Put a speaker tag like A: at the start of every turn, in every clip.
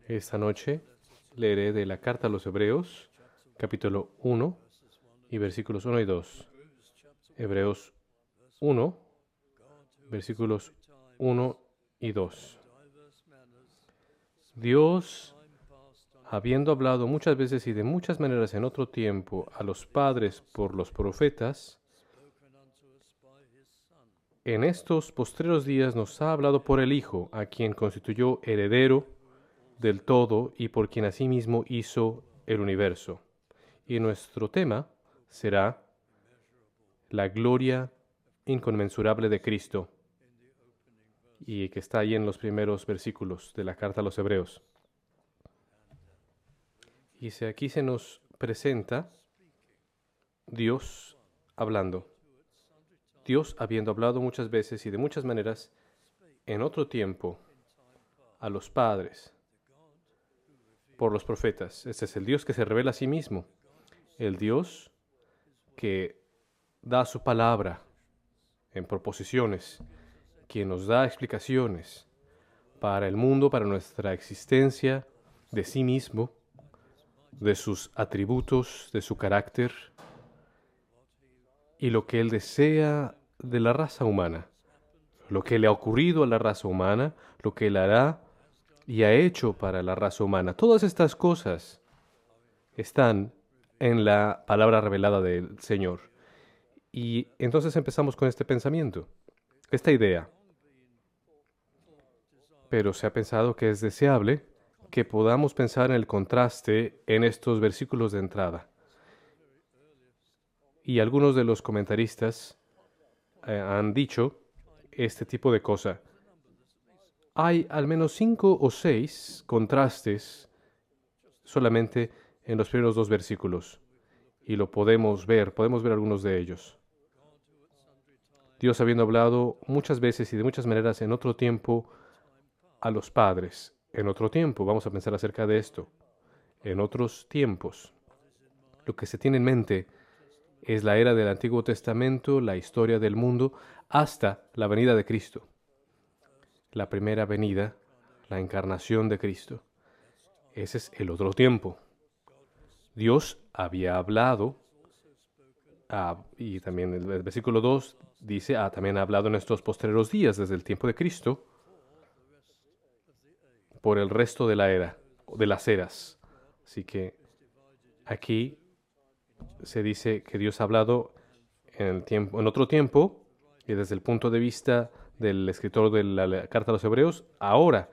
A: Esta noche leeré de la carta a los Hebreos, capítulo 1 y versículos 1 y 2. Hebreos 1, versículos 1 y 2. Dios, habiendo hablado muchas veces y de muchas maneras en otro tiempo a los padres por los profetas, en estos postreros días nos ha hablado por el Hijo, a quien constituyó heredero del todo y por quien asimismo hizo el universo. Y nuestro tema será la gloria inconmensurable de Cristo, y que está ahí en los primeros versículos de la carta a los Hebreos. Y aquí se nos presenta Dios hablando. Dios habiendo hablado muchas veces y de muchas maneras en otro tiempo a los padres por los profetas. Este es el Dios que se revela a sí mismo, el Dios que da su palabra en proposiciones, quien nos da explicaciones para el mundo, para nuestra existencia, de sí mismo, de sus atributos, de su carácter y lo que Él desea de la raza humana, lo que le ha ocurrido a la raza humana, lo que Él hará y ha hecho para la raza humana. Todas estas cosas están en la palabra revelada del Señor. Y entonces empezamos con este pensamiento, esta idea. Pero se ha pensado que es deseable que podamos pensar en el contraste en estos versículos de entrada. Y algunos de los comentaristas han dicho este tipo de cosa. Hay al menos 5 o 6 contrastes solamente en los primeros 2 versículos. Y lo podemos ver algunos de ellos. Dios habiendo hablado muchas veces y de muchas maneras en otro tiempo a los padres. En otro tiempo, vamos a pensar acerca de esto. En otros tiempos. Lo que se tiene en mente es la era del Antiguo Testamento, la historia del mundo, hasta la venida de Cristo. La primera venida, la encarnación de Cristo. Ese es el otro tiempo. Dios había hablado, y también el versículo 2 dice, también ha hablado en estos postreros días, desde el tiempo de Cristo, por el resto de la era, de las eras. Así que aquí se dice que Dios ha hablado en otro tiempo, y desde el punto de vista del escritor de la carta a los Hebreos, ahora,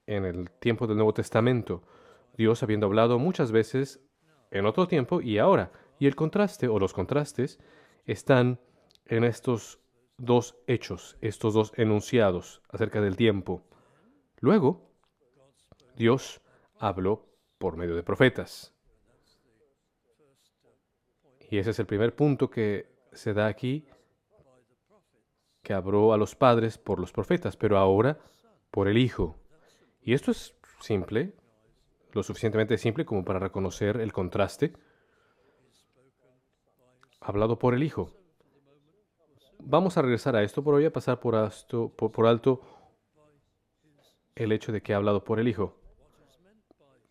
A: en el tiempo del Nuevo Testamento, Dios habiendo hablado muchas veces en otro tiempo y ahora. Y el contraste, o los contrastes, están en estos dos hechos, estos dos enunciados acerca del tiempo. Luego, Dios habló por medio de profetas. Y ese es el primer punto que se da aquí, que habló a los padres por los profetas, pero ahora por el Hijo. Y esto es simple, lo suficientemente simple como para reconocer el contraste. Hablado por el Hijo. Vamos a regresar a esto, pero voy a pasar por alto el hecho de que ha hablado por el Hijo.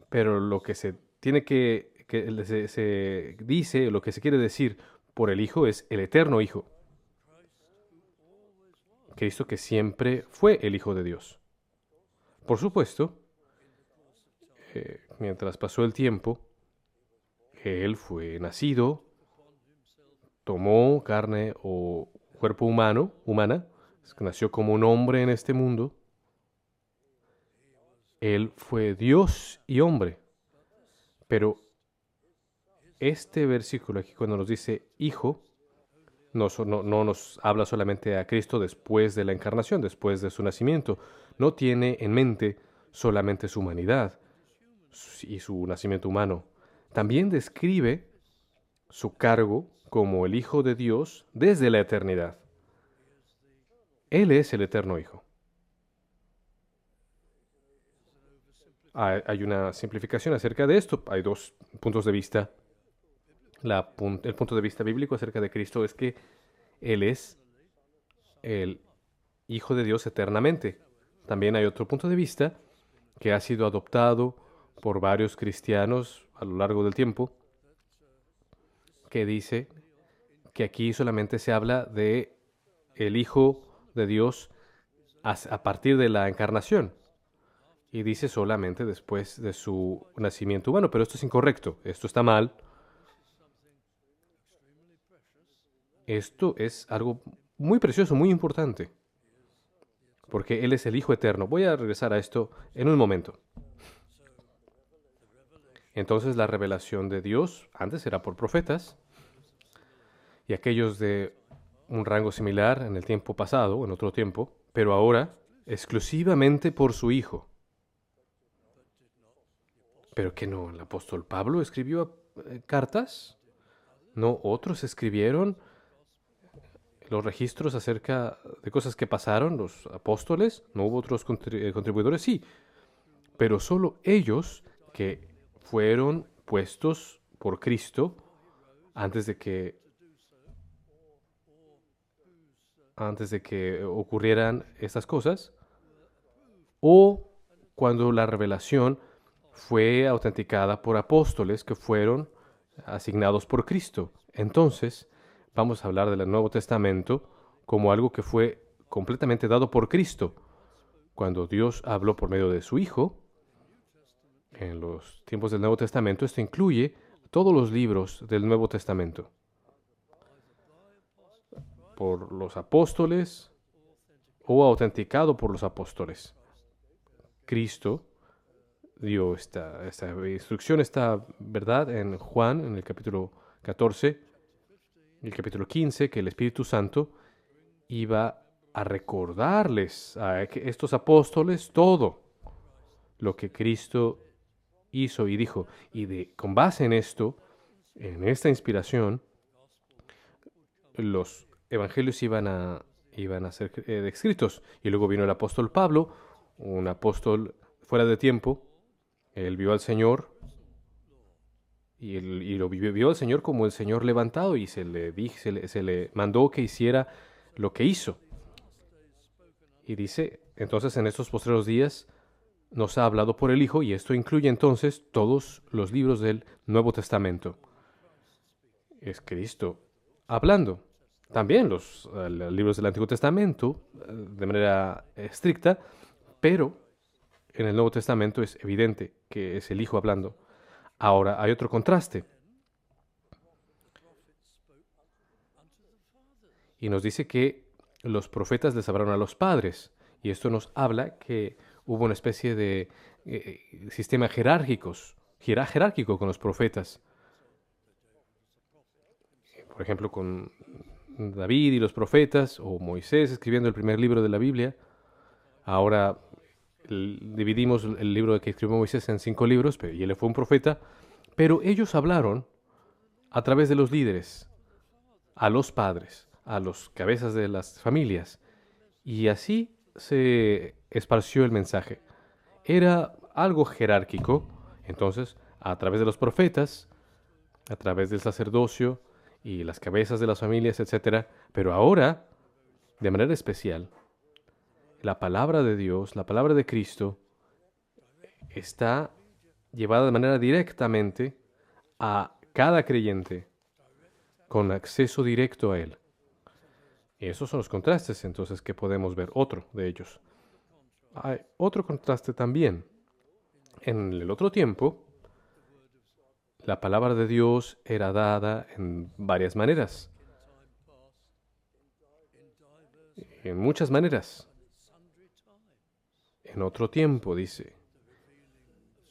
A: Pero lo que se tiene se dice, lo que se quiere decir por el Hijo es el eterno Hijo. Cristo que siempre fue el Hijo de Dios. Por supuesto, mientras pasó el tiempo, Él fue nacido, tomó carne o cuerpo humana, nació como un hombre en este mundo. Él fue Dios y hombre. Pero este versículo aquí, cuando nos dice Hijo, no nos habla solamente a Cristo después de la encarnación, después de su nacimiento. No tiene en mente solamente su humanidad y su nacimiento humano. También describe su cargo como el Hijo de Dios desde la eternidad. Él es el eterno Hijo. Hay una simplificación acerca de esto. Hay dos puntos de vista. El punto de vista bíblico acerca de Cristo es que Él es el Hijo de Dios eternamente. También hay otro punto de vista que ha sido adoptado por varios cristianos a lo largo del tiempo, que dice que aquí solamente se habla de el Hijo de Dios a partir de la encarnación. Y dice solamente después de su nacimiento humano, pero esto es incorrecto, esto está mal. Esto es algo muy precioso, muy importante, porque Él es el Hijo eterno. Voy a regresar a esto en un momento. Entonces la revelación de Dios antes era por profetas y aquellos de un rango similar en el tiempo pasado, en otro tiempo, pero ahora exclusivamente por su Hijo. ¿Pero que no? ¿El apóstol Pablo escribió cartas? ¿No otros escribieron los registros acerca de cosas que pasaron, los apóstoles? ¿No hubo otros contribuidores? Sí, pero solo ellos que fueron puestos por Cristo antes de que ocurrieran estas cosas, o cuando la revelación fue autenticada por apóstoles que fueron asignados por Cristo. Entonces, vamos a hablar del Nuevo Testamento como algo que fue completamente dado por Cristo. Cuando Dios habló por medio de su Hijo, en los tiempos del Nuevo Testamento, esto incluye todos los libros del Nuevo Testamento. Por los apóstoles o autenticado por los apóstoles. Cristo dio esta instrucción, esta verdad en Juan, en el capítulo 14, el capítulo 15, que el Espíritu Santo iba a recordarles a estos apóstoles todo lo que Cristo hizo y dijo. Y con base en esto, en esta inspiración, los evangelios iban a ser escritos. Y luego vino el apóstol Pablo, un apóstol fuera de tiempo. Él vio al Señor y lo vio al Señor como el Señor levantado, y se le mandó que hiciera lo que hizo. Y dice, entonces en estos postreros días nos ha hablado por el Hijo, y esto incluye entonces todos los libros del Nuevo Testamento. Es Cristo hablando. También los libros del Antiguo Testamento, de manera estricta, pero en el Nuevo Testamento es evidente que es el Hijo hablando. Ahora hay otro contraste. Y nos dice que los profetas les hablaron a los padres. Y esto nos habla que hubo una especie de sistema jerárquico con los profetas. Por ejemplo, con David y los profetas, o Moisés escribiendo el primer libro de la Biblia. Ahora dividimos el libro que escribió Moisés en 5 libros, y él fue un profeta, pero ellos hablaron a través de los líderes, a los padres, a los cabezas de las familias, y así se esparció el mensaje. Era algo jerárquico, entonces, a través de los profetas, a través del sacerdocio y las cabezas de las familias, etc. Pero ahora, de manera especial, la palabra de Dios, la palabra de Cristo, está llevada de manera directamente a cada creyente, con acceso directo a Él. Y esos son los contrastes, entonces, que podemos ver. Otro de ellos. Hay otro contraste también. En el otro tiempo, la palabra de Dios era dada en varias maneras. En muchas maneras. En otro tiempo, dice.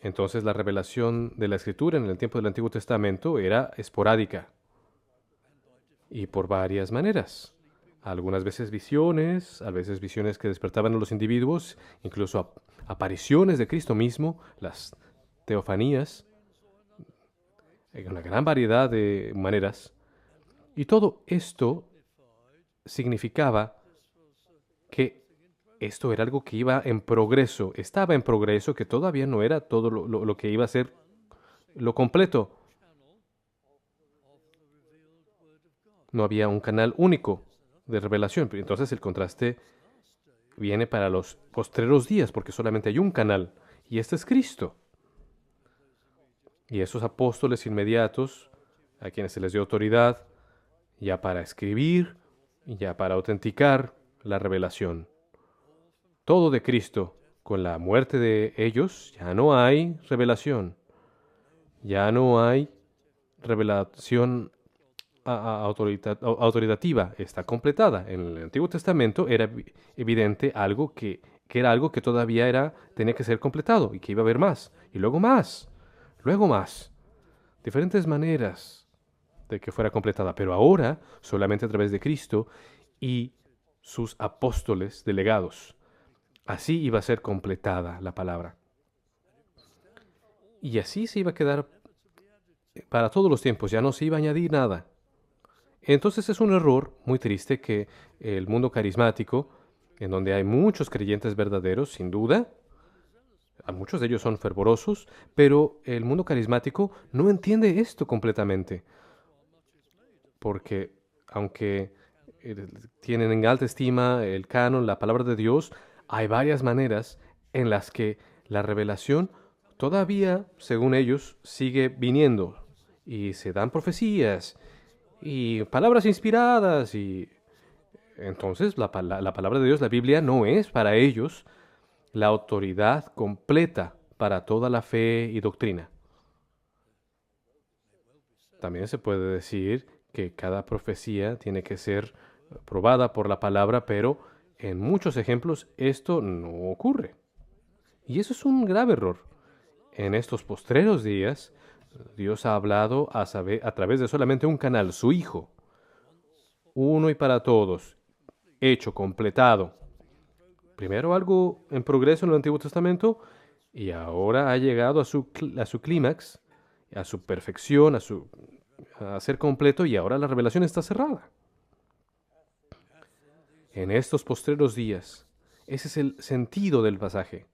A: Entonces la revelación de la Escritura en el tiempo del Antiguo Testamento era esporádica y por varias maneras. Algunas veces visiones, a veces visiones que despertaban a los individuos, incluso apariciones de Cristo mismo, las teofanías, en una gran variedad de maneras. Y todo esto significaba que esto era algo que iba en progreso, estaba en progreso, que todavía no era todo lo que iba a ser lo completo. No había un canal único de revelación. Entonces el contraste viene para los postreros días, porque solamente hay un canal. y este es Cristo. Y esos apóstoles inmediatos, a quienes se les dio autoridad, ya para escribir, y ya para autenticar la revelación. Todo de Cristo. Con la muerte de ellos ya no hay revelación. Ya no hay revelación autoritativa. Está completada. En el Antiguo Testamento era evidente algo que era algo que todavía tenía que ser completado y que iba a haber más. Y luego más. Luego más. Diferentes maneras de que fuera completada. Pero ahora, solamente a través de Cristo y sus apóstoles delegados. Así iba a ser completada la palabra. Y así se iba a quedar para todos los tiempos, ya no se iba a añadir nada. Entonces es un error muy triste que el mundo carismático, en donde hay muchos creyentes verdaderos, sin duda, a muchos de ellos son fervorosos, pero el mundo carismático no entiende esto completamente. Porque aunque tienen en alta estima el canon, la palabra de Dios, hay varias maneras en las que la revelación todavía, según ellos, sigue viniendo. Y se dan profecías y palabras inspiradas. Y entonces la palabra de Dios, la Biblia, no es para ellos la autoridad completa para toda la fe y doctrina. También se puede decir que cada profecía tiene que ser probada por la palabra, pero en muchos ejemplos esto no ocurre. Y eso es un grave error. En estos postreros días, Dios ha hablado a través de solamente un canal, su Hijo, uno y para todos, hecho, completado. Primero algo en progreso en el Antiguo Testamento y ahora ha llegado a su clímax, a su perfección, a ser completo y ahora la revelación está cerrada. En estos postreros días, ese es el sentido del pasaje.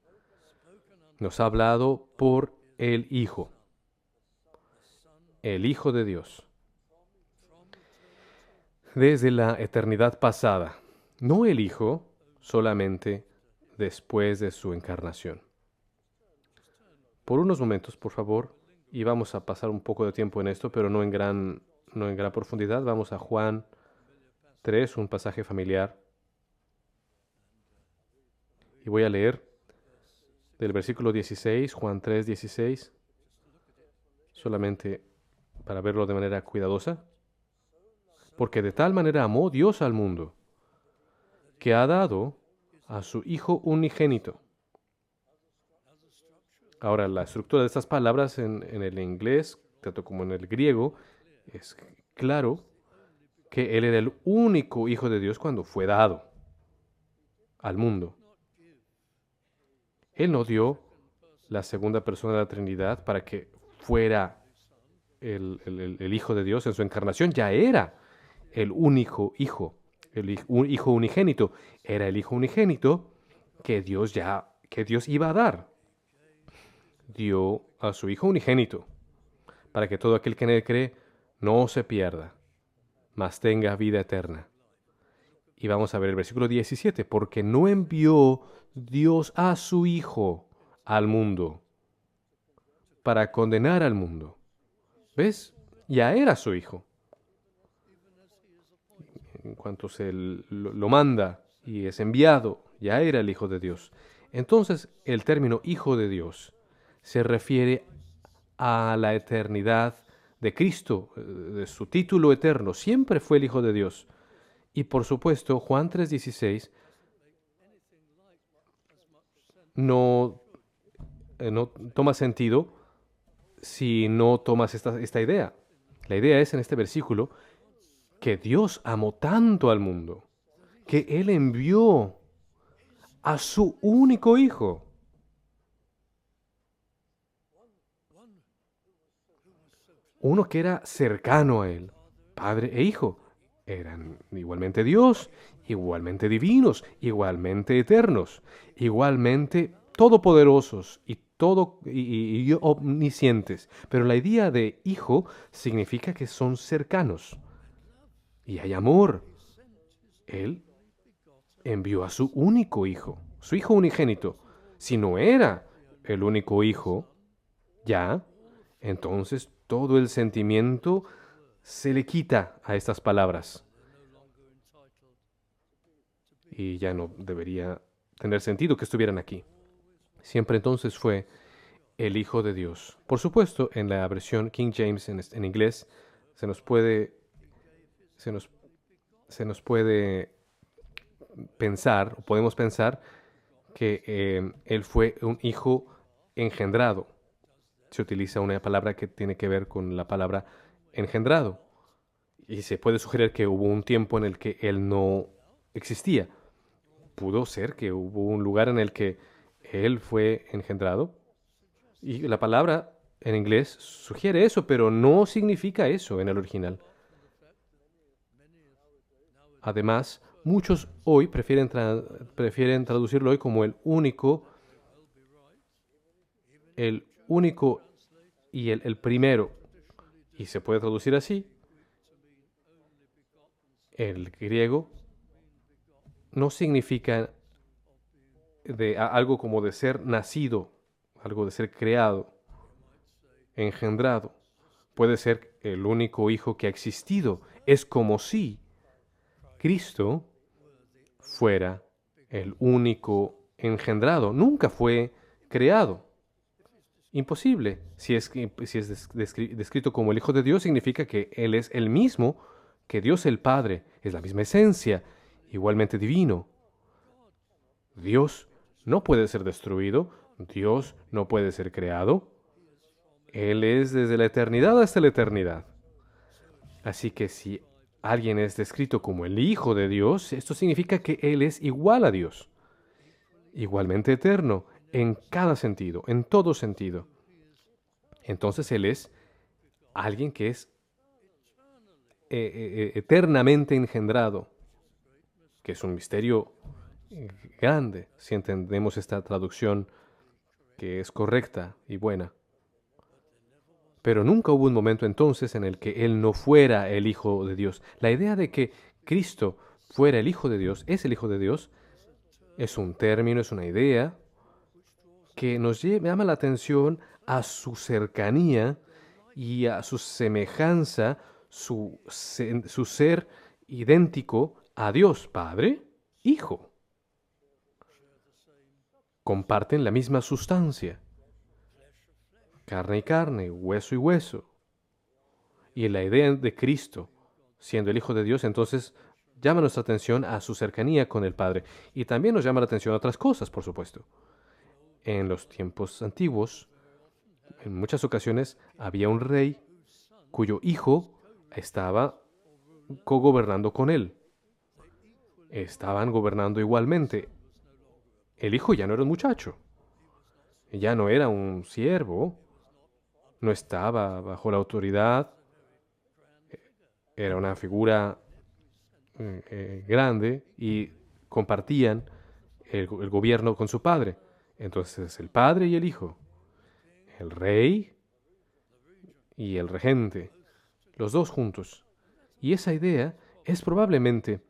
A: Nos ha hablado por el Hijo de Dios, desde la eternidad pasada. No el Hijo solamente después de su encarnación. Por unos momentos, por favor, y vamos a pasar un poco de tiempo en esto, pero no en gran profundidad. Vamos a Juan 3, un pasaje familiar. Y voy a leer del versículo 16, Juan 3, 16, solamente para verlo de manera cuidadosa. Porque de tal manera amó Dios al mundo, que ha dado a su Hijo unigénito. Ahora, la estructura de estas palabras en el inglés, tanto como en el griego, es claro que Él era el único Hijo de Dios cuando fue dado al mundo. Él no dio la segunda persona de la Trinidad para que fuera el Hijo de Dios en su encarnación. Ya era el único Hijo, Hijo unigénito. Era el Hijo unigénito que Dios iba a dar. Dio a su Hijo unigénito para que todo aquel que en Él cree no se pierda, mas tenga vida eterna. Y vamos a ver el versículo 17, porque no envió Dios a su Hijo al mundo para condenar al mundo. ¿Ves? Ya era su Hijo. En cuanto se lo manda y es enviado, ya era el Hijo de Dios. Entonces, el término Hijo de Dios se refiere a la eternidad de Cristo, de su título eterno. Siempre fue el Hijo de Dios. Y por supuesto, Juan 3:16 no toma sentido si no tomas esta idea. La idea es en este versículo que Dios amó tanto al mundo que Él envió a su único Hijo. Uno que era cercano a Él, Padre e Hijo. Eran igualmente Dios, igualmente divinos, igualmente eternos, igualmente todopoderosos y omniscientes. Pero la idea de hijo significa que son cercanos y hay amor. Él envió a su único hijo, su hijo unigénito. Si no era el único Hijo, ya, entonces todo el sentimiento se le quita a estas palabras y ya no debería tener sentido que estuvieran aquí. Siempre entonces fue el Hijo de Dios. Por supuesto, en la versión King James en inglés se nos puede, se nos, se nos puede pensar, o podemos pensar, que él fue un hijo engendrado. Se utiliza una palabra que tiene que ver con la palabra engendrado. Y se puede sugerir que hubo un tiempo en el que él no existía. Pudo ser que hubo un lugar en el que él fue engendrado. Y la palabra en inglés sugiere eso, pero no significa eso en el original. Además, muchos hoy prefieren traducirlo hoy como el único y el primero. Y se puede traducir así. El griego no significa algo como de ser nacido, algo de ser creado, engendrado. Puede ser el único hijo que ha existido. Es como si Cristo fuera el único engendrado. Nunca fue creado. Imposible. Si es descrito como el Hijo de Dios, significa que Él es el mismo que Dios el Padre. Es la misma esencia, igualmente divino. Dios no puede ser destruido. Dios no puede ser creado. Él es desde la eternidad hasta la eternidad. Así que si alguien es descrito como el Hijo de Dios, esto significa que Él es igual a Dios, igualmente eterno, en cada sentido, en todo sentido. Entonces Él es alguien que es eternamente engendrado, que es un misterio grande, si entendemos esta traducción que es correcta y buena. Pero nunca hubo un momento entonces en el que Él no fuera el Hijo de Dios. La idea de que Cristo fuera el Hijo de Dios, es el Hijo de Dios, es un término, es una idea que nos llama la atención a su cercanía y a su semejanza, su ser idéntico a Dios Padre, Hijo. Comparten la misma sustancia, carne y carne, hueso y hueso. Y la idea de Cristo, siendo el Hijo de Dios, entonces llama nuestra atención a su cercanía con el Padre. Y también nos llama la atención a otras cosas, por supuesto. En los tiempos antiguos, en muchas ocasiones, había un rey cuyo hijo estaba cogobernando con él. Estaban gobernando igualmente. El hijo ya no era un muchacho, ya no era un siervo, no estaba bajo la autoridad, era una figura grande y compartían el gobierno con su padre. Entonces el padre y el hijo, el rey y el regente, los dos juntos. Y esa idea es probablemente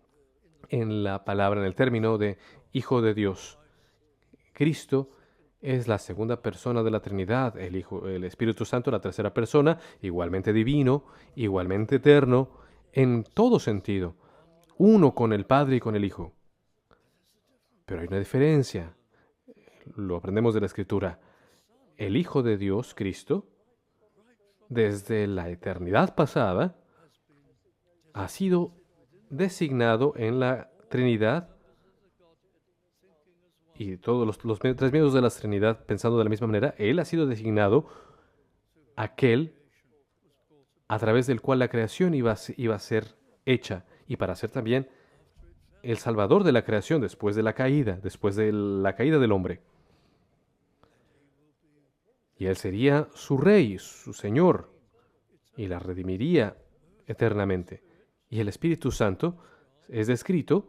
A: en la palabra, en el término de Hijo de Dios. Cristo es la segunda persona de la Trinidad, el Hijo, el Espíritu Santo, la tercera persona, igualmente divino, igualmente eterno, en todo sentido, uno con el Padre y con el Hijo. Pero hay una diferencia, lo aprendemos de la Escritura. El Hijo de Dios, Cristo, desde la eternidad pasada, ha sido designado en la Trinidad y todos los tres miembros de la Trinidad pensando de la misma manera, Él ha sido designado aquel a través del cual la creación iba a ser hecha y para ser también el salvador de la creación después de la caída del hombre. Y Él sería su rey, su señor, y la redimiría eternamente. Y el Espíritu Santo es descrito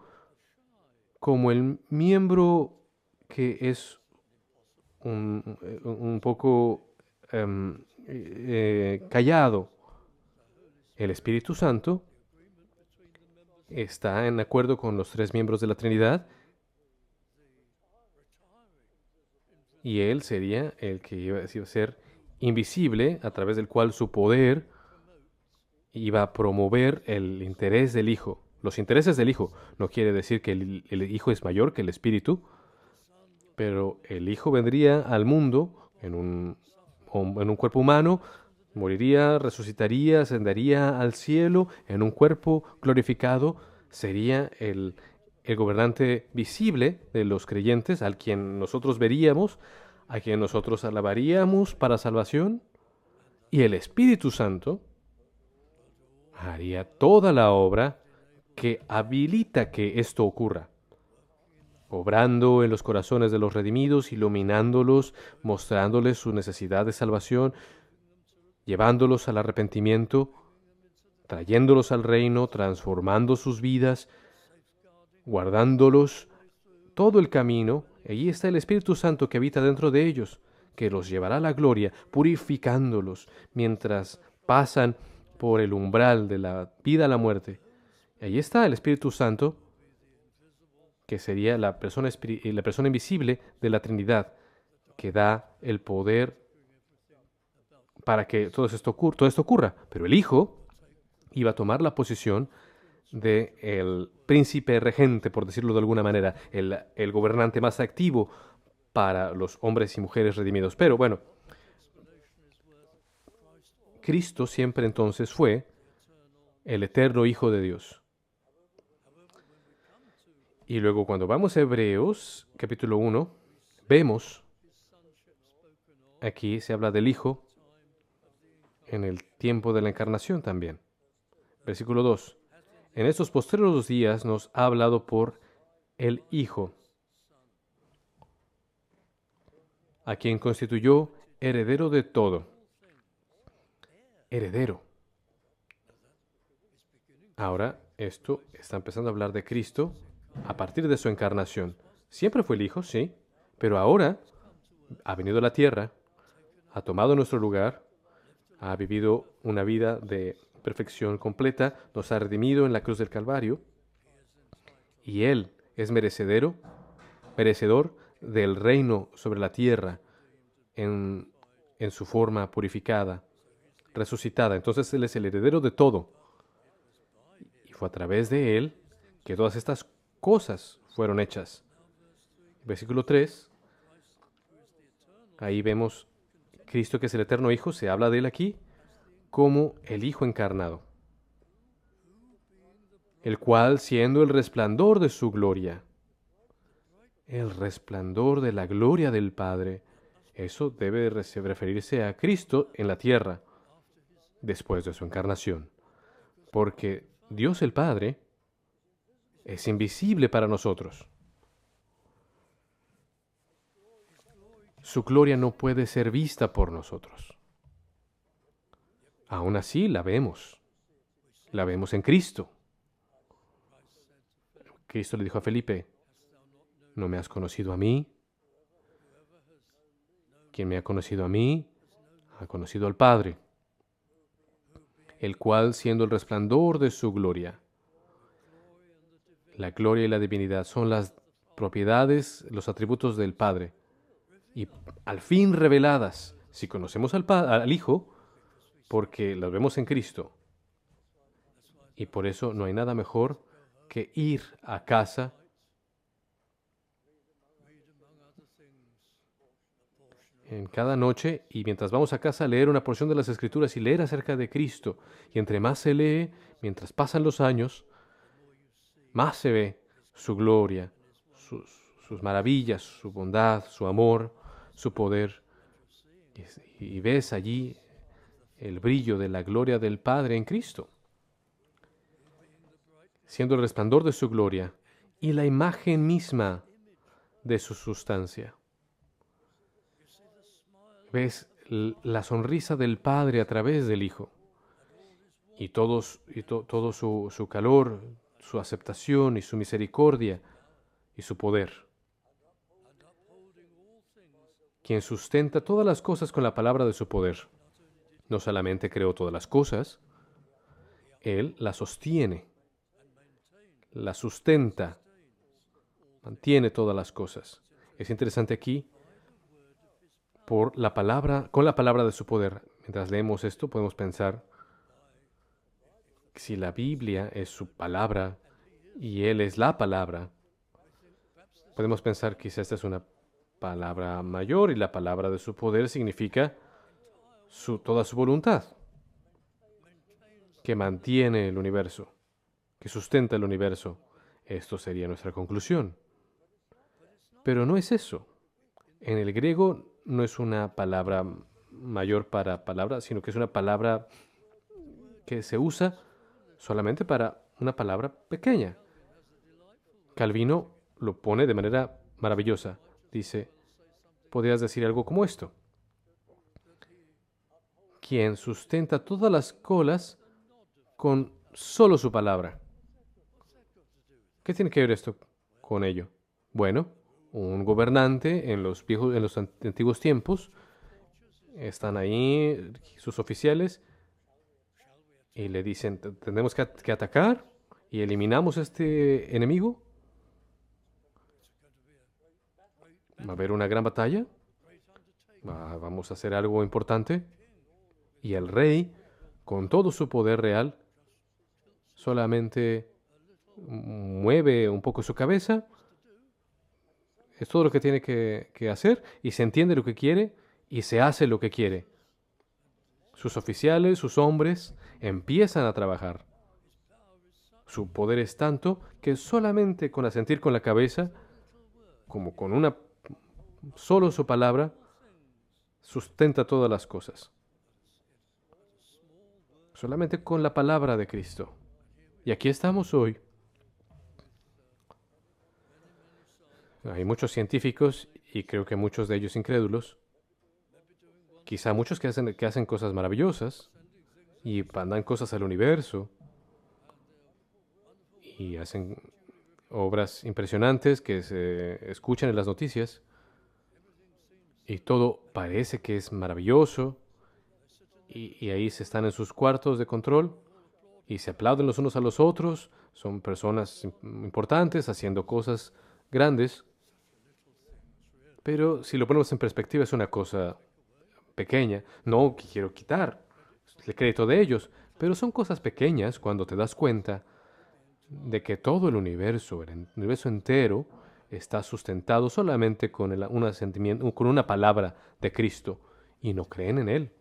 A: como el miembro que es un poco callado. El Espíritu Santo está en acuerdo con los tres miembros de la Trinidad y Él sería el que iba a ser invisible, a través del cual su poder iba a promover el interés del Hijo. Los intereses del Hijo. No quiere decir que el Hijo es mayor que el Espíritu, pero el Hijo vendría al mundo en un cuerpo humano, moriría, resucitaría, ascendería al cielo en un cuerpo glorificado, sería el gobernante visible de los creyentes, al quien nosotros veríamos, a quien nosotros alabaríamos para salvación, y el Espíritu Santo haría toda la obra que habilita que esto ocurra, obrando en los corazones de los redimidos, iluminándolos, mostrándoles su necesidad de salvación, llevándolos al arrepentimiento, trayéndolos al reino, transformando sus vidas, guardándolos todo el camino. Allí está el Espíritu Santo que habita dentro de ellos, que los llevará a la gloria, purificándolos mientras pasan por el umbral de la vida a la muerte. Allí está el Espíritu Santo, que sería la persona invisible de la Trinidad, que da el poder para que todo esto ocurra. Pero el Hijo iba a tomar la posición de el príncipe regente, por decirlo de alguna manera, el gobernante más activo para los hombres y mujeres redimidos. Pero bueno, Cristo siempre entonces fue el eterno Hijo de Dios. Y luego cuando vamos a Hebreos, capítulo 1, vemos, aquí se habla del Hijo en el tiempo de la encarnación también. Versículo 2. En estos postreros días nos ha hablado por el Hijo, a quien constituyó heredero de todo. Heredero. Ahora, esto está empezando a hablar de Cristo a partir de su encarnación. Siempre fue el Hijo, sí, pero ahora ha venido a la tierra, ha tomado nuestro lugar, ha vivido una vida de perfección completa, nos ha redimido en la cruz del Calvario, y Él es merecedor del reino sobre la tierra en su forma purificada, resucitada. Entonces Él es el heredero de todo. Y fue a través de Él que todas estas cosas fueron hechas. Versículo 3, ahí vemos Cristo, que es el eterno Hijo, se habla de Él aquí como el Hijo encarnado, el cual, siendo el resplandor de su gloria, el resplandor de la gloria del Padre, eso debe referirse a Cristo en la tierra, después de su encarnación, porque Dios el Padre es invisible para nosotros. Su gloria no puede ser vista por nosotros. Aún así la vemos en Cristo. Cristo le dijo a Felipe, ¿no me has conocido a mí? Quien me ha conocido a mí, ha conocido al Padre, el cual, siendo el resplandor de su gloria, la gloria y la divinidad son las propiedades, los atributos del Padre, y al fin reveladas, si conocemos al Hijo, porque las vemos en Cristo. Y por eso no hay nada mejor que ir a casa en cada noche y mientras vamos a casa leer una porción de las Escrituras y leer acerca de Cristo. Y entre más se lee, mientras pasan los años, más se ve su gloria, sus maravillas, su bondad, su amor, su poder. Y ves allí el brillo de la gloria del Padre en Cristo, siendo el resplandor de su gloria y la imagen misma de su sustancia. Ves la sonrisa del Padre a través del Hijo y todo su calor, su aceptación y su misericordia y su poder. Quien sustenta todas las cosas con la palabra de su poder. No solamente creó todas las cosas, Él las sostiene, las sustenta, mantiene todas las cosas. Es interesante aquí por la palabra, con la palabra de su poder. Mientras leemos esto, podemos pensar que si la Biblia es su palabra y Él es la palabra, podemos pensar que esta es una palabra mayor y la palabra de su poder significa toda su voluntad, que mantiene el universo, que sustenta el universo. Esto sería nuestra conclusión. Pero no es eso. En el griego no es una palabra mayor para palabra, sino que es una palabra que se usa solamente para una palabra pequeña. Calvino lo pone de manera maravillosa. Dice, podrías decir algo como esto. Quien sustenta todas las colas con solo su palabra. ¿Qué tiene que ver esto con ello? Bueno, un gobernante en los antiguos tiempos, están ahí sus oficiales y le dicen, tenemos que atacar y eliminamos este enemigo. Va a haber una gran batalla. Vamos a hacer algo importante. Y el rey, con todo su poder real, solamente mueve un poco su cabeza. Es todo lo que tiene que hacer y se entiende lo que quiere y se hace lo que quiere. Sus oficiales, sus hombres, empiezan a trabajar. Su poder es tanto que solamente con asentir con la cabeza, como con una solo su palabra, sustenta todas las cosas. Solamente con la palabra de Cristo. Y aquí estamos hoy. Hay muchos científicos, y creo que muchos de ellos incrédulos, quizá muchos que hacen cosas maravillosas, y mandan cosas al universo, y hacen obras impresionantes que se escuchan en las noticias, y todo parece que es maravilloso, y ahí se están en sus cuartos de control, y se aplauden los unos a los otros, son personas importantes haciendo cosas grandes, pero si lo ponemos en perspectiva es una cosa pequeña. No quiero quitar el crédito de ellos, pero son cosas pequeñas cuando te das cuenta de que todo el universo entero, está sustentado solamente con un asentimiento, con una palabra de Cristo, y no creen en Él.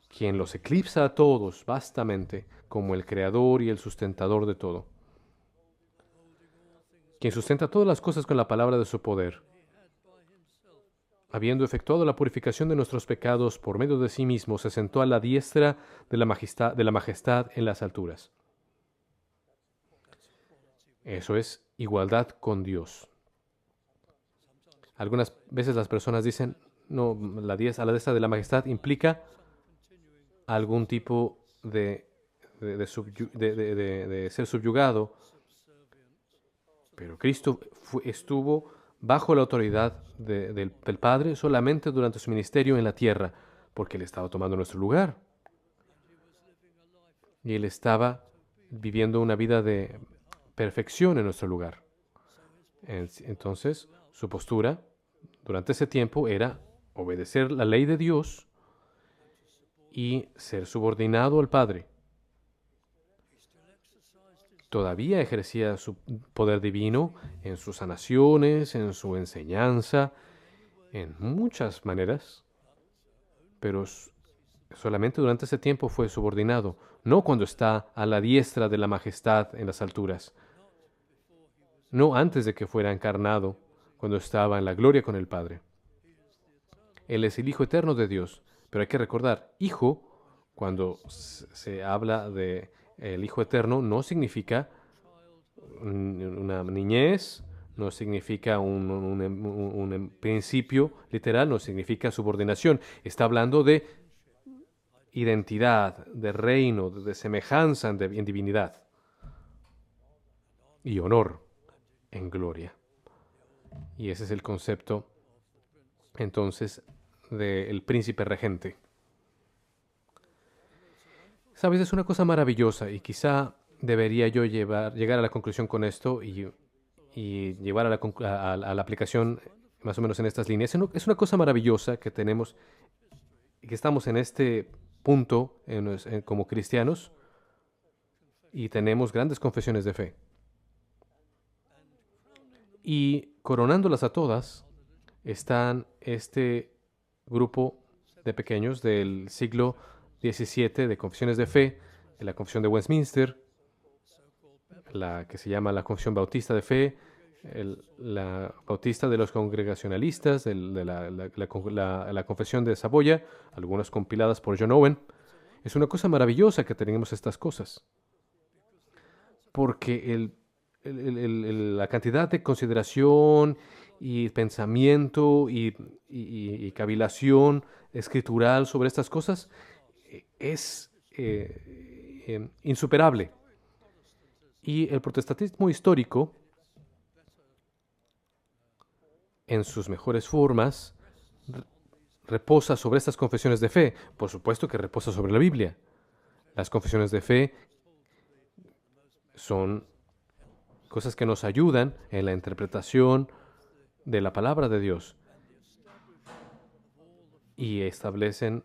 A: Quien los eclipsa a todos vastamente como el creador y el sustentador de todo. Quien sustenta todas las cosas con la palabra de su poder. Habiendo efectuado la purificación de nuestros pecados por medio de sí mismo, se sentó a la diestra de la majestad en las alturas. Eso es igualdad con Dios. Algunas veces las personas dicen, no, a la diestra de la majestad implica algún tipo de ser subyugado, pero Cristo estuvo bajo la autoridad del Padre solamente durante su ministerio en la tierra, porque Él estaba tomando nuestro lugar. Y Él estaba viviendo una vida de perfección en nuestro lugar. Entonces, su postura durante ese tiempo era obedecer la ley de Dios y ser subordinado al Padre. Todavía ejercía su poder divino en sus sanaciones, en su enseñanza, en muchas maneras, pero solamente durante ese tiempo fue subordinado, no cuando está a la diestra de la majestad en las alturas, no antes de que fuera encarnado, cuando estaba en la gloria con el Padre. Él es el Hijo eterno de Dios, pero hay que recordar, hijo, cuando se habla de el Hijo eterno, no significa una niñez, no significa un principio literal, no significa subordinación. Está hablando de identidad, de reino, de semejanza en divinidad y honor en gloria. Y ese es el concepto, entonces, del príncipe regente. Sabes, es una cosa maravillosa y quizá debería yo llegar a la conclusión con esto y llevar a la aplicación más o menos en estas líneas. Es una cosa maravillosa que tenemos, que estamos en este punto como cristianos y tenemos grandes confesiones de fe. Y coronándolas a todas están este grupo de pequeños del siglo XVII de confesiones de fe, la Confesión de Westminster, la que se llama la Confesión Bautista de Fe, la Bautista de los Congregacionalistas, la Confesión de Saboya, algunas compiladas por John Owen. Es una cosa maravillosa que tenemos estas cosas, porque la cantidad de consideración y pensamiento y cavilación escritural sobre estas cosas es insuperable. Y el protestantismo histórico, en sus mejores formas, reposa sobre estas confesiones de fe. Por supuesto que reposa sobre la Biblia. Las confesiones de fe son cosas que nos ayudan en la interpretación de la palabra de Dios y establecen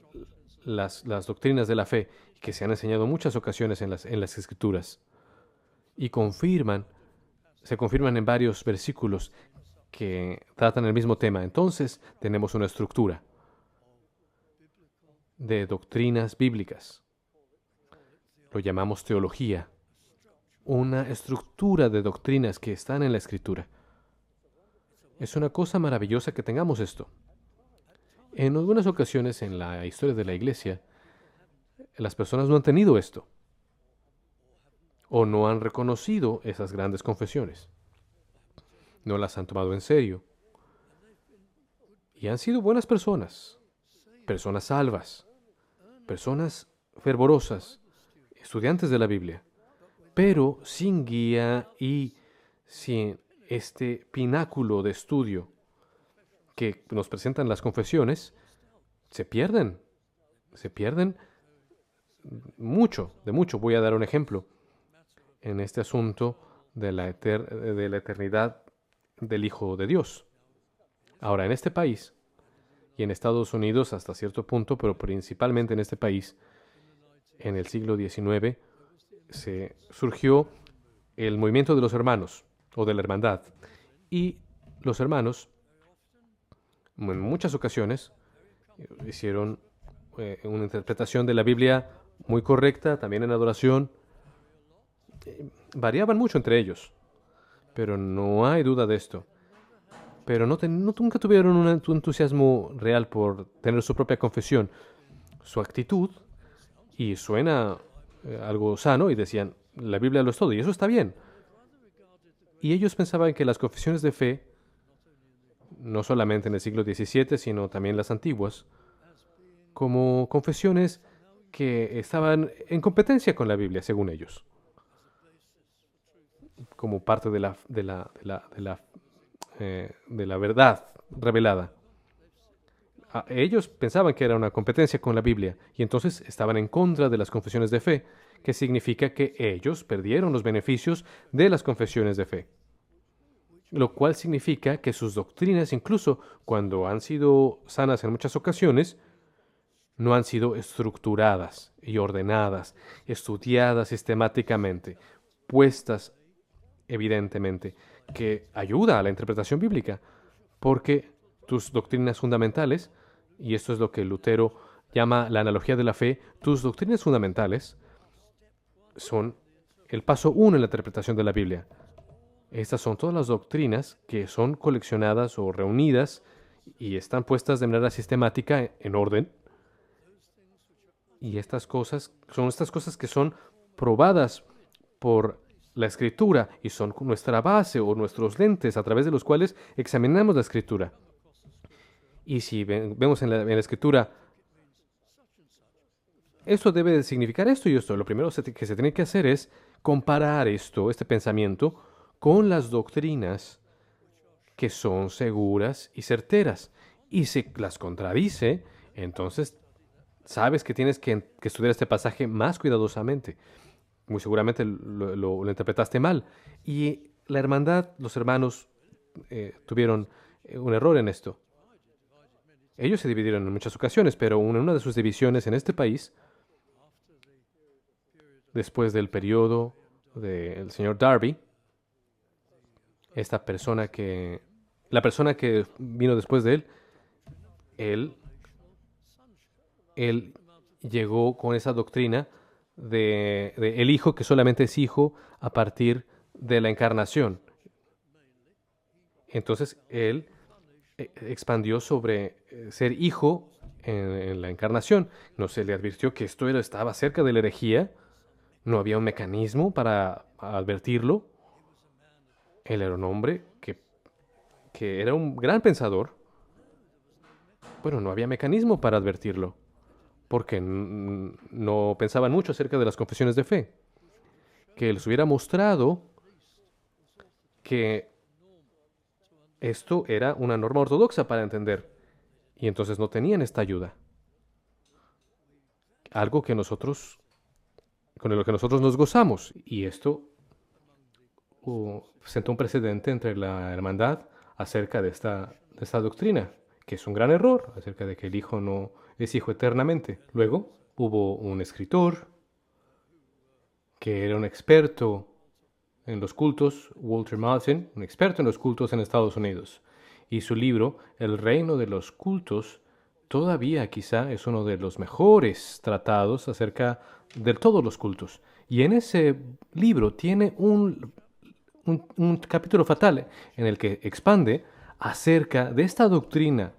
A: las doctrinas de la fe que se han enseñado en muchas ocasiones en las Escrituras y se confirman en varios versículos que tratan el mismo tema. Entonces tenemos una estructura de doctrinas bíblicas. Lo llamamos teología. Una estructura de doctrinas que están en la Escritura. Es una cosa maravillosa que tengamos esto. En algunas ocasiones en la historia de la Iglesia, las personas no han tenido esto o no han reconocido esas grandes confesiones. No las han tomado en serio. Y han sido buenas personas, personas salvas, personas fervorosas, estudiantes de la Biblia, pero sin guía y sin este pináculo de estudio que nos presentan las confesiones, se pierden mucho, de mucho. Voy a dar un ejemplo en este asunto de la eternidad del Hijo de Dios. Ahora, en este país y en Estados Unidos hasta cierto punto, pero principalmente en este país, en el siglo XIX, se surgió el movimiento de los hermanos o de la hermandad. Y los hermanos, en muchas ocasiones, hicieron una interpretación de la Biblia muy correcta, también en adoración. Variaban mucho entre ellos, pero no hay duda de esto. Pero nunca tuvieron un entusiasmo real por tener su propia confesión. Su actitud, y suena algo sano, y decían, la Biblia lo es todo, y eso está bien. Y ellos pensaban que las confesiones de fe, no solamente en el siglo XVII, sino también las antiguas, como confesiones que estaban en competencia con la Biblia, según ellos, como parte de la verdad revelada. Ellos pensaban que era una competencia con la Biblia y entonces estaban en contra de las confesiones de fe, que significa que ellos perdieron los beneficios de las confesiones de fe. Lo cual significa que sus doctrinas, incluso cuando han sido sanas en muchas ocasiones, no han sido estructuradas y ordenadas, estudiadas sistemáticamente, puestas evidentemente, que ayuda a la interpretación bíblica, porque tus doctrinas fundamentales, y esto es lo que Lutero llama la analogía de la fe, tus doctrinas fundamentales son el paso uno en la interpretación de la Biblia. Estas son todas las doctrinas que son coleccionadas o reunidas y están puestas de manera sistemática en orden. Y estas cosas que son probadas por la Escritura y son nuestra base o nuestros lentes a través de los cuales examinamos la Escritura. Y si vemos en la Escritura, esto debe de significar esto y esto, lo primero que se tiene que hacer es comparar este pensamiento, con las doctrinas que son seguras y certeras. Y si las contradice, entonces sabes que tienes que estudiar este pasaje más cuidadosamente. Muy seguramente lo interpretaste mal. Y la hermandad, los hermanos tuvieron un error en esto. Ellos se dividieron en muchas ocasiones, pero en una de sus divisiones en este país, después del periodo del señor Darby, la persona que vino después de él, él llegó con esa doctrina de el hijo que solamente es hijo a partir de la encarnación. Entonces él expandió sobre ser hijo en la encarnación. No se le advirtió que estaba cerca de la herejía. No había un mecanismo para advertirlo. Él era un hombre que era un gran pensador. Bueno, no había mecanismo para advertirlo, porque no pensaban mucho acerca de las confesiones de fe. Que les hubiera mostrado que esto era una norma ortodoxa para entender, y entonces no tenían esta ayuda. Algo que con lo que nosotros nos gozamos, y esto sentó un precedente entre la hermandad acerca de esta doctrina, que es un gran error, acerca de que el hijo no es hijo eternamente. Luego hubo un escritor que era un experto en los cultos, Walter Martin, un experto en los cultos en Estados Unidos. Y su libro, El reino de los cultos, todavía quizá es uno de los mejores tratados acerca de todos los cultos. Y en ese libro tiene un capítulo fatal en el que expande acerca de esta doctrina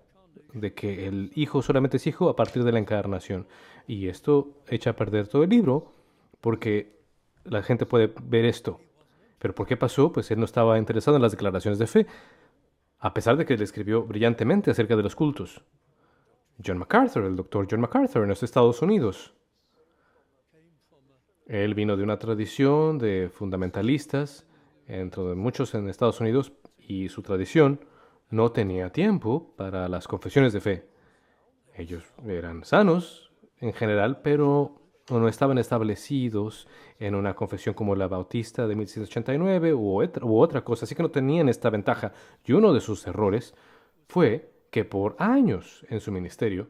A: de que el hijo solamente es hijo a partir de la encarnación. Y esto echa a perder todo el libro porque la gente puede ver esto. ¿Pero por qué pasó? Pues él no estaba interesado en las declaraciones de fe, a pesar de que él escribió brillantemente acerca de los cultos. John MacArthur, el doctor John MacArthur en los Estados Unidos. Él vino de una tradición de fundamentalistas, entre de muchos en Estados Unidos, y su tradición no tenía tiempo para las confesiones de fe. Ellos eran sanos en general, pero no estaban establecidos en una confesión como la Bautista de 1689 u otra cosa, así que no tenían esta ventaja. Y uno de sus errores fue que por años en su ministerio,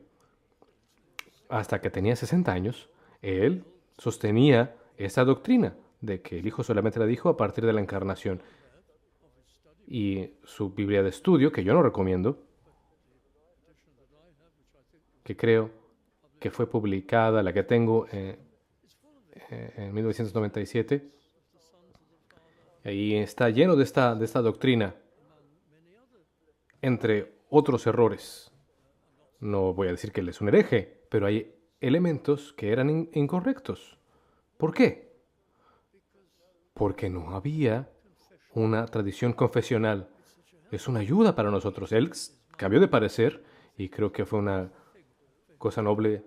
A: hasta que tenía 60 años, él sostenía esa doctrina de que el Hijo solamente la dijo a partir de la encarnación. Y su Biblia de estudio, que yo no recomiendo, que creo que fue publicada, la que tengo en 1997, ahí está lleno de esta doctrina, entre otros errores. No voy a decir que él es un hereje, pero hay elementos que eran incorrectos. ¿Por qué? Porque no había una tradición confesional. Es una ayuda para nosotros. Él cambió de parecer y creo que fue una cosa noble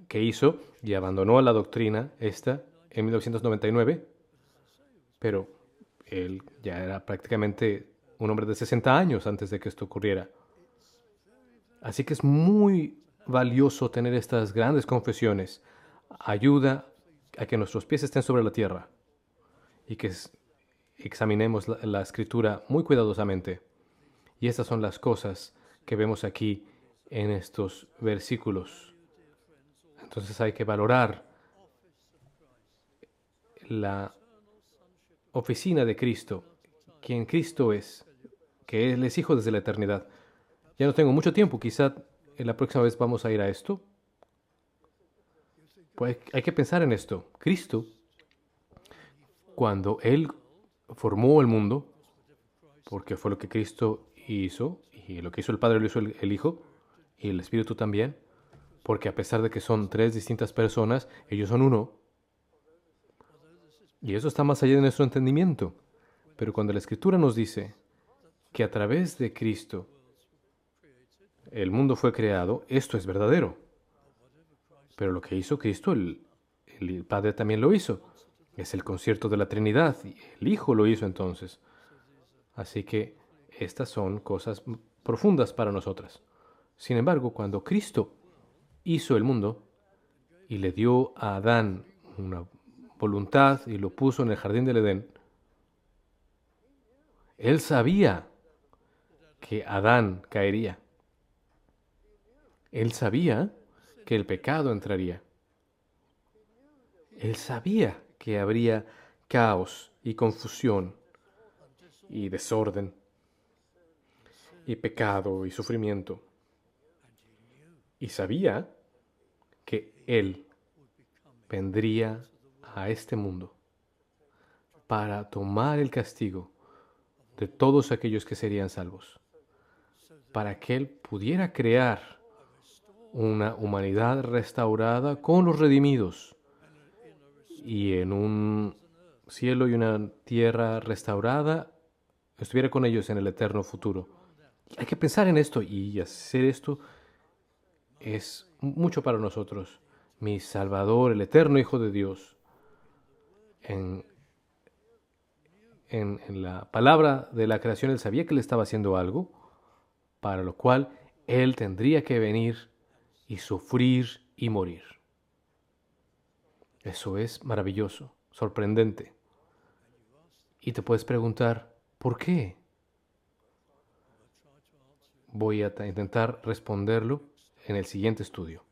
A: que hizo y abandonó la doctrina esta en 1999, pero él ya era prácticamente un hombre de 60 años antes de que esto ocurriera. Así que es muy valioso tener estas grandes confesiones. Ayuda a que nuestros pies estén sobre la tierra y que examinemos la escritura muy cuidadosamente. Y estas son las cosas que vemos aquí en estos versículos. Entonces hay que valorar la oficina de Cristo, quien Cristo es, que Él es Hijo desde la eternidad. Ya no tengo mucho tiempo, quizá en la próxima vez vamos a ir a esto. Pues hay que pensar en esto. Cristo, cuando Él formó el mundo, porque fue lo que Cristo hizo, y lo que hizo el Padre lo hizo el Hijo, y el Espíritu también, porque a pesar de que son tres distintas personas, ellos son uno. Y eso está más allá de nuestro entendimiento. Pero cuando la Escritura nos dice que a través de Cristo el mundo fue creado, esto es verdadero. Pero lo que hizo Cristo, el Padre también lo hizo. Es el concierto de la Trinidad, y el Hijo lo hizo entonces. Así que estas son cosas profundas para nosotras. Sin embargo, cuando Cristo hizo el mundo y le dio a Adán una voluntad y lo puso en el jardín del Edén, él sabía que Adán caería. Él sabía que el pecado entraría. Él sabía que habría caos y confusión y desorden y pecado y sufrimiento. Y sabía que Él vendría a este mundo para tomar el castigo de todos aquellos que serían salvos, para que Él pudiera crear una humanidad restaurada con los redimidos y en un cielo y una tierra restaurada estuviera con ellos en el eterno futuro. Hay que pensar en esto y hacer esto es mucho para nosotros. Mi Salvador, el eterno Hijo de Dios, en, en la palabra de la creación, Él sabía que le estaba haciendo algo, para lo cual Él tendría que venir y sufrir y morir. Eso es maravilloso, sorprendente. Y te puedes preguntar, ¿por qué? Voy a intentar responderlo en el siguiente estudio.